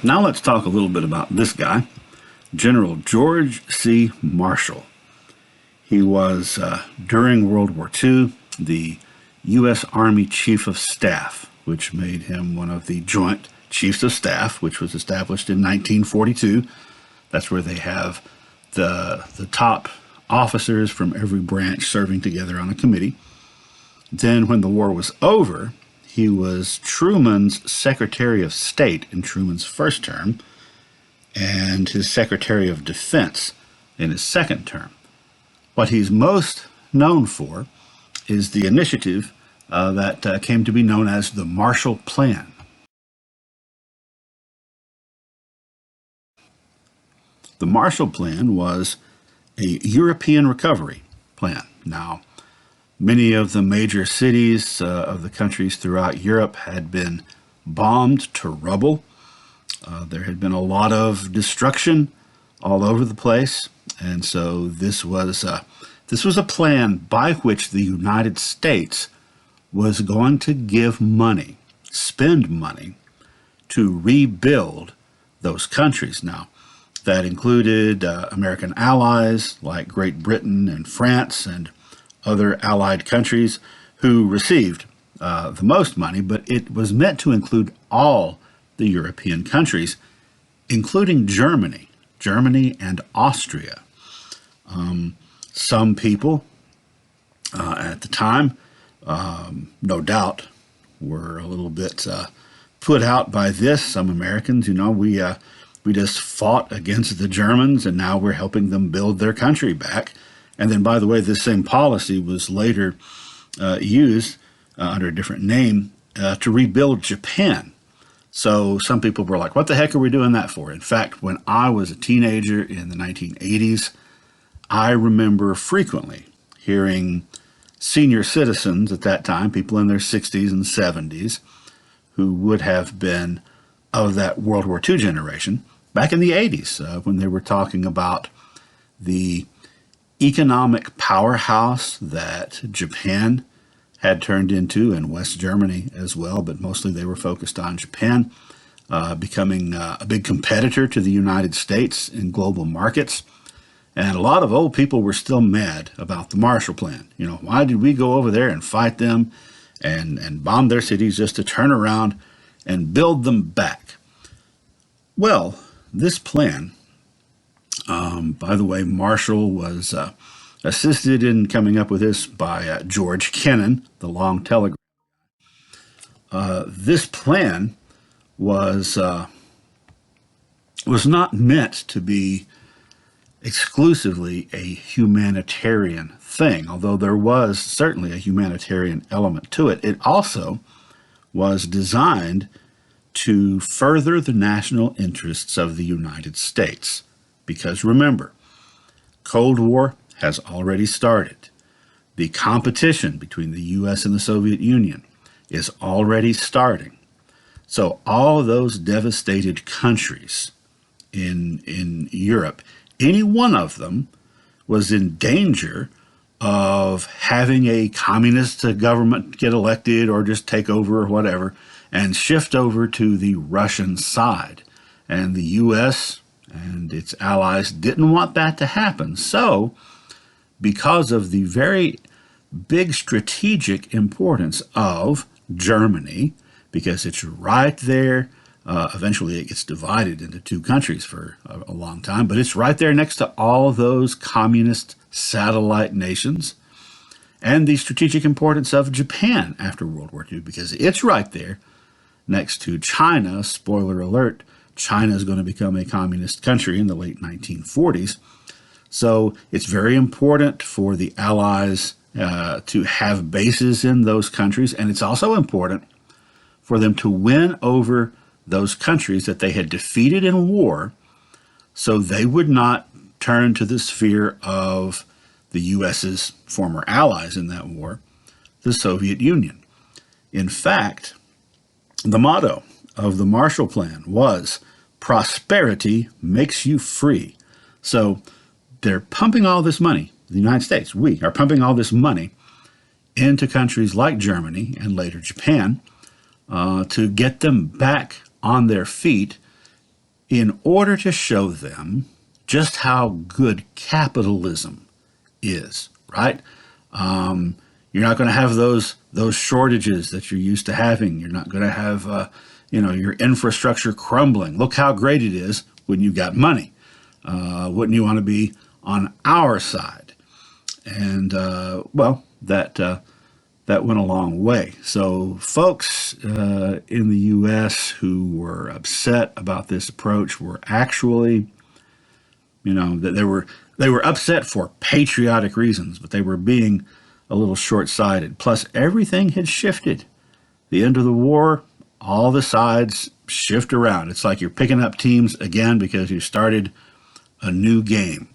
Now let's talk a little bit about this guy, General George C. Marshall. He was, during World War II, the U.S. Army Chief of Staff, which made him one of the Joint Chiefs of Staff, which was established in 1942. That's where they have the top officers from every branch serving together on a committee. Then when the war was over, he was Truman's Secretary of State in Truman's first term and his Secretary of Defense in his second term. What he's most known for is the initiative that came to be known as the Marshall Plan. The Marshall Plan was a European recovery plan. Now, many of the major cities of the countries throughout Europe had been bombed to rubble. There had been a lot of destruction all over the place, and so this was a plan by which the United States was going to give money, spend money, to rebuild those countries. Now, that included American allies like Great Britain and France and other allied countries who received the most money, but it was meant to include all the European countries, including Germany and Austria. Some people at the time, no doubt, were a little bit put out by this. Some Americans, we just fought against the Germans and now we're helping them build their country back. And then, by the way, this same policy was later used under a different name to rebuild Japan. So some people were like, what the heck are we doing that for? In fact, when I was a teenager in the 1980s, I remember frequently hearing senior citizens at that time, people in their 60s and 70s, who would have been of that World War II generation, back in the 80s, when they were talking about the economic powerhouse that Japan had turned into, and West Germany as well, but mostly they were focused on Japan, becoming a big competitor to the United States in global markets. And a lot of old people were still mad about the Marshall Plan. Why did we go over there and fight them and bomb their cities just to turn around and build them back? Well, this plan, by the way, Marshall was assisted in coming up with this by George Kennan, the long telegraph. This plan was not meant to be exclusively a humanitarian thing, although there was certainly a humanitarian element to it. It also was designed to further the national interests of the United States. Because remember, Cold War has already started. The competition between the U.S. and the Soviet Union is already starting. So all of those devastated countries in Europe, any one of them was in danger of having a communist government get elected or just take over or whatever and shift over to the Russian side. And the U.S. and its allies didn't want that to happen. So, because of the very big strategic importance of Germany, because it's right there, eventually it gets divided into two countries for a long time, but it's right there next to all those communist satellite nations, and the strategic importance of Japan after World War II, because it's right there next to China. Spoiler alert, China is going to become a communist country in the late 1940s. So it's very important for the Allies to have bases in those countries, and it's also important for them to win over those countries that they had defeated in war, so they would not turn to the sphere of the U.S.'s former allies in that war, the Soviet Union. In fact, the motto of the Marshall Plan was, "Prosperity makes you free." So they're pumping all this money, the United States, we are pumping all this money into countries like Germany and later Japan to get them back on their feet in order to show them just how good capitalism is, right? You're not going to have those shortages that you're used to having. You're not going to have your infrastructure crumbling. Look how great it is when you got money. Wouldn't you want to be on our side? And that went a long way. So folks in the U.S. who were upset about this approach were actually, that they were upset for patriotic reasons, but they were being a little short-sighted. Plus, everything had shifted. The end of the war, all the sides shift around. It's like you're picking up teams again because you started a new game.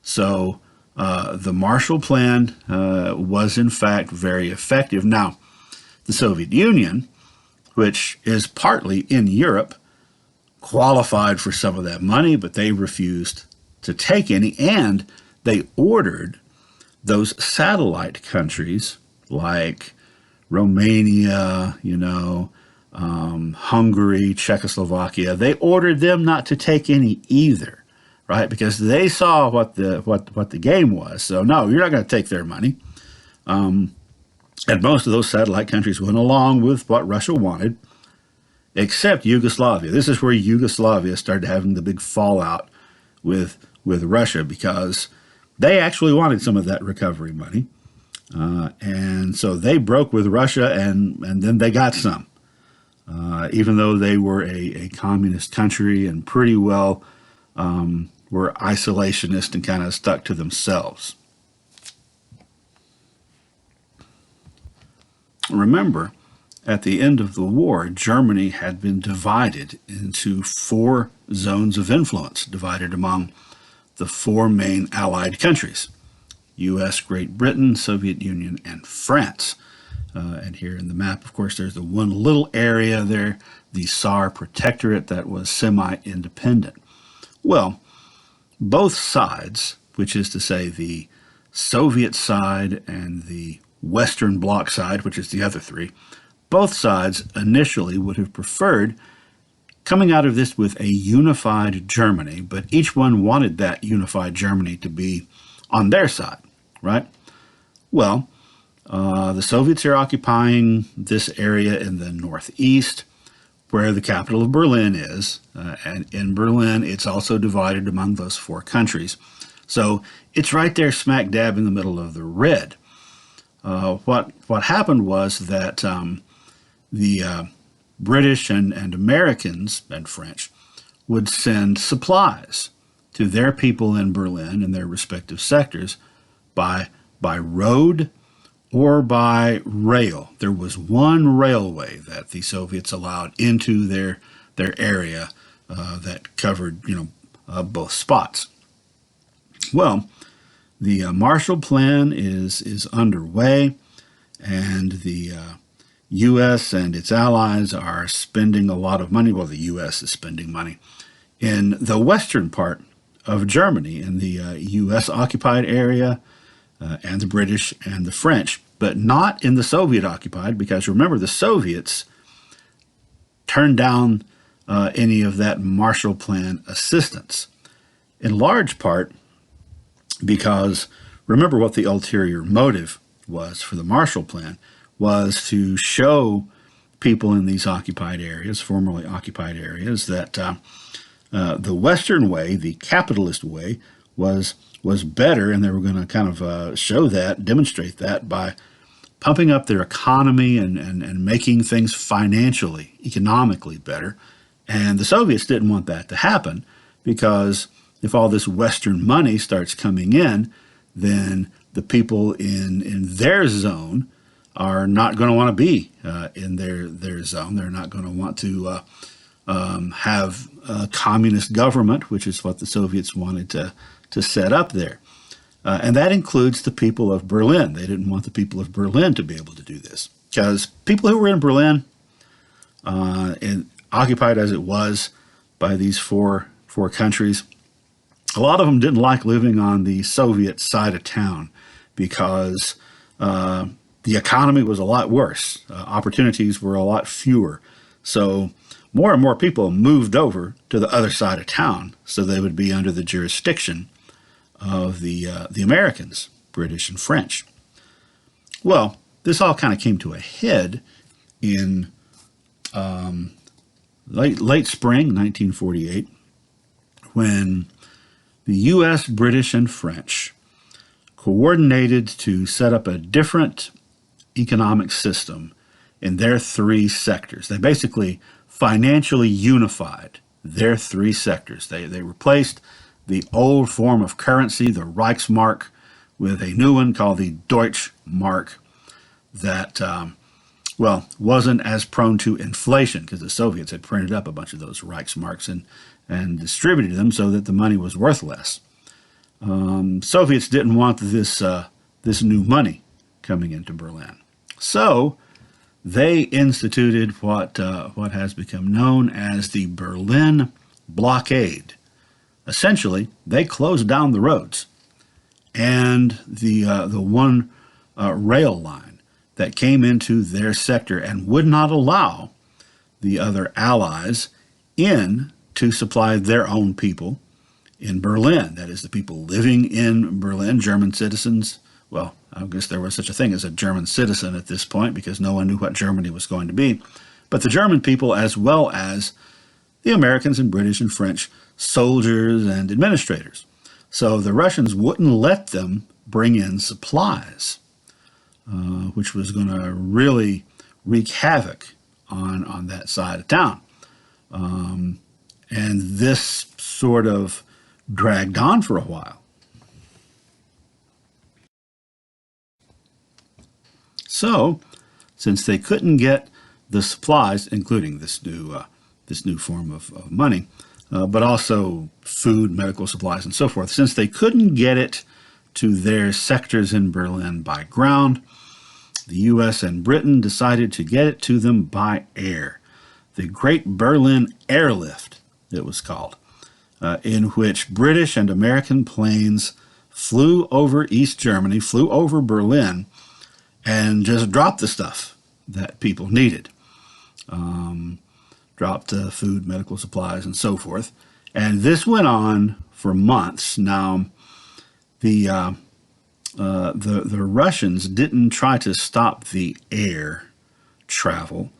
So the Marshall Plan was in fact very effective. Now, the Soviet Union, which is partly in Europe, qualified for some of that money, but they refused to take any, and they ordered those satellite countries like Romania, Hungary, Czechoslovakia, they ordered them not to take any either, right? Because they saw what the game was. So no, you're not going to take their money. And most of those satellite countries went along with what Russia wanted, except Yugoslavia. This is where Yugoslavia started having the big fallout with Russia, because they actually wanted some of that recovery money. And so they broke with Russia, and then they got some. Even though they were a communist country and pretty well were isolationist and kind of stuck to themselves. Remember, at the end of the war, Germany had been divided into 4 zones of influence, divided among the 4 main Allied countries: U.S., Great Britain, Soviet Union, and France. And here in the map, of course, there's the one little area there, the Saar Protectorate, that was semi-independent. Well, both sides, which is to say the Soviet side and the Western Bloc side, which is the other 3, both sides initially would have preferred coming out of this with a unified Germany, but each one wanted that unified Germany to be on their side, right? Well, the Soviets are occupying this area in the northeast, where the capital of Berlin is, and in Berlin it's also divided among those 4 countries. So it's right there smack dab in the middle of the red. What happened was that the British and Americans and French would send supplies to their people in Berlin in their respective sectors by road or by rail. There was one railway that the Soviets allowed into their area that covered both spots. Well, the Marshall Plan is underway, and the U.S. and its allies are spending a lot of money. Well, the U.S. is spending money in the western part of Germany, in the U.S. occupied area, and the British and the French, but not in the Soviet occupied, because remember, the Soviets turned down any of that Marshall Plan assistance, in large part because remember what the ulterior motive was for the Marshall Plan was to show people in these occupied areas, formerly occupied areas, that the Western way, the capitalist way, was better, and they were going to kind of show that, demonstrate that by pumping up their economy and making things financially, economically better. And the Soviets didn't want that to happen, because if all this Western money starts coming in, then the people in their zone are not going to want to be in their zone. They're not going to want to have a communist government, which is what the Soviets wanted to set up there. And that includes the people of Berlin. They didn't want the people of Berlin to be able to do this, because people who were in Berlin, and occupied as it was by these four countries, a lot of them didn't like living on the Soviet side of town, because the economy was a lot worse. Opportunities were a lot fewer. So more and more people moved over to the other side of town, so they would be under the jurisdiction of the Americans, British and French. Well, this all kind of came to a head in late spring 1948, when the U.S., British, and French coordinated to set up a different economic system in their three sectors. They basically financially unified their three sectors. They replaced the old form of currency, the Reichsmark, with a new one called the Deutschmark that, wasn't as prone to inflation, because the Soviets had printed up a bunch of those Reichsmarks and distributed them so that the money was worth less. Soviets didn't want this new money coming into Berlin. So they instituted what has become known as the Berlin Blockade. Essentially, they closed down the roads and the one rail line that came into their sector and would not allow the other allies in to supply their own people in Berlin. That is, the people living in Berlin, German citizens. Well, I guess there was such a thing as a German citizen at this point, because no one knew what Germany was going to be. But the German people, as well as the Americans and British and French soldiers and administrators. So the Russians wouldn't let them bring in supplies, which was going to really wreak havoc on that side of town. And this sort of dragged on for a while. So, since they couldn't get the supplies, including this new form of money, but also food, medical supplies, and so forth, since they couldn't get it to their sectors in Berlin by ground, the U.S. and Britain decided to get it to them by air. The Great Berlin Airlift, it was called, in which British and American planes flew over East Germany, flew over Berlin, and just dropped the stuff that people needed. Dropped food, medical supplies, and so forth. And this went on for months. Now, the Russians didn't try to stop the air travel,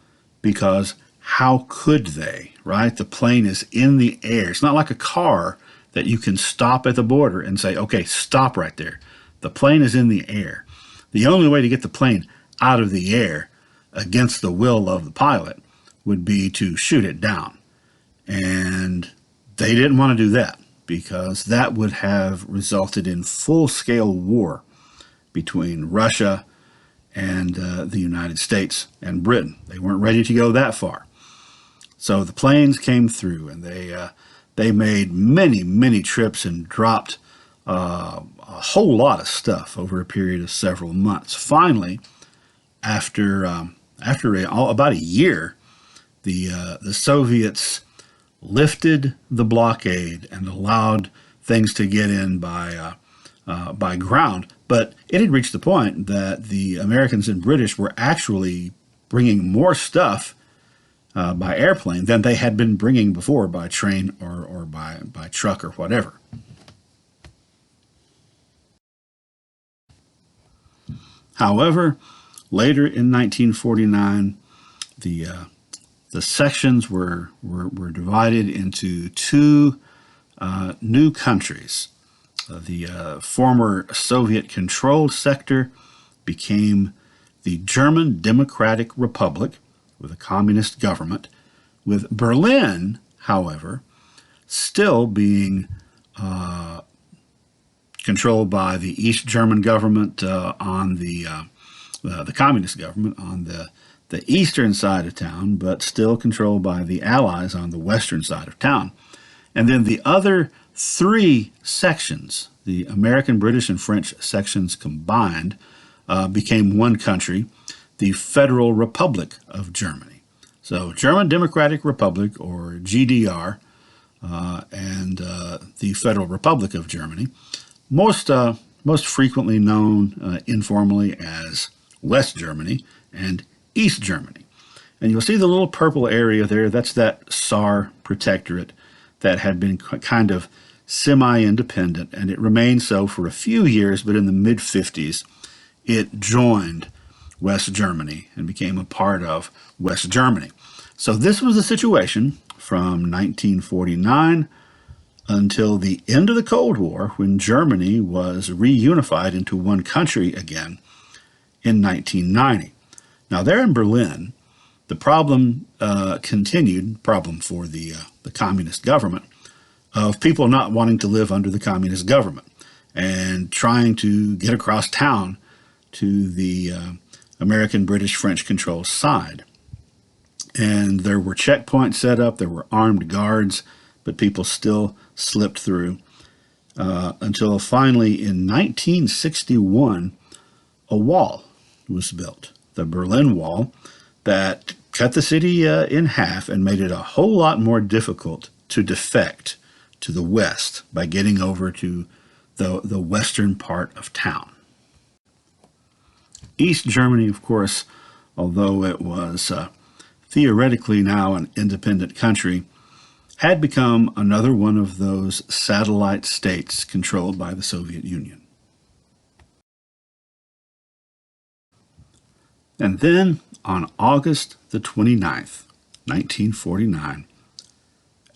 because how could they, right? The plane is in the air. It's not like a car that you can stop at the border and say, okay, stop right there. The plane is in the air. The only way to get the plane out of the air against the will of the pilot would be to shoot it down. And they didn't want to do that, because that would have resulted in full-scale war between Russia and the United States and Britain. They weren't ready to go that far. So the planes came through, and they made many trips and dropped a whole lot of stuff over a period of several months. Finally, after about a year, the Soviets lifted the blockade and allowed things to get in by ground. But it had reached the point that the Americans and British were actually bringing more stuff by airplane than they had been bringing before by train or by truck or whatever. However, later in 1949, the sections were divided into two new countries. The former Soviet-controlled sector became the German Democratic Republic, with a communist government, with Berlin, however, still being controlled by the East German government on the communist government on the eastern side of town, but still controlled by the Allies on the western side of town. And then the other three sections, the American, British, and French sections combined, became one country, the Federal Republic of Germany. So German Democratic Republic, or GDR, and the Federal Republic of Germany, most frequently known informally as West Germany and East Germany. And you'll see the little purple area there. That's that Saar protectorate that had been kind of semi-independent, and it remained so for a few years, but in the mid-50s, it joined West Germany and became a part of West Germany. So this was the situation from 1949 until the end of the Cold War, when Germany was reunified into one country again in 1990. Now, there in Berlin, the problem continued, problem for the communist government, of people not wanting to live under the communist government and trying to get across town to the American, British, French controlled side. And there were checkpoints set up, there were armed guards, but people still slipped through until finally in 1961, a wall was built, the Berlin Wall, that cut the city in half and made it a whole lot more difficult to defect to the west by getting over to the western part of town. East Germany, of course, although it was theoretically now an independent country, had become another one of those satellite states controlled by the Soviet Union. And then on August the 29th, 1949,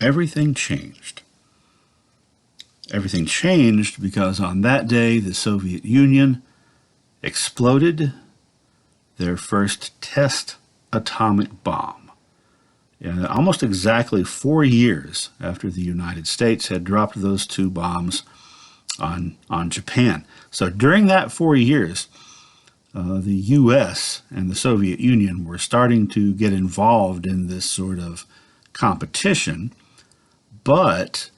everything changed. Everything changed because on that day the Soviet Union exploded their first test atomic bomb. Almost exactly 4 years after the United States had dropped those two bombs on Japan. So during that 4 years, the U.S. and the Soviet Union were starting to get involved in this sort of competition, but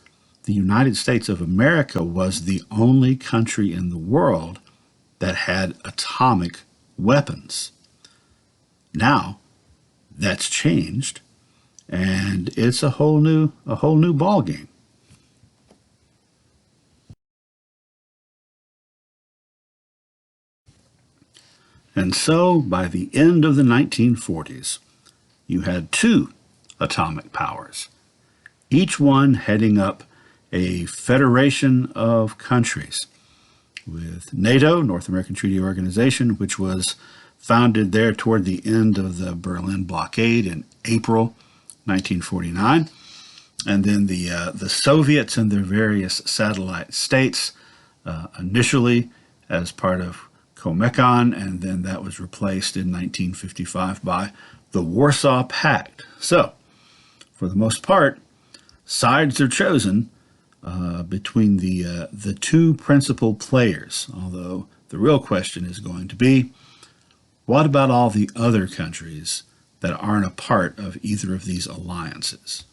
the United States of America was the only country in the world that had atomic weapons. Now, that's changed, and it's a whole new ball game. And so, by the end of the 1940s, you had two atomic powers, each one heading up a federation of countries, with NATO, North American Treaty Organization, which was founded there toward the end of the Berlin blockade in April 1949, and then the Soviets and their various satellite states, initially as part of Comecon, and then that was replaced in 1955 by the Warsaw Pact. So, for the most part, sides are chosen between the two principal players, although the real question is going to be, what about all the other countries that aren't a part of either of these alliances?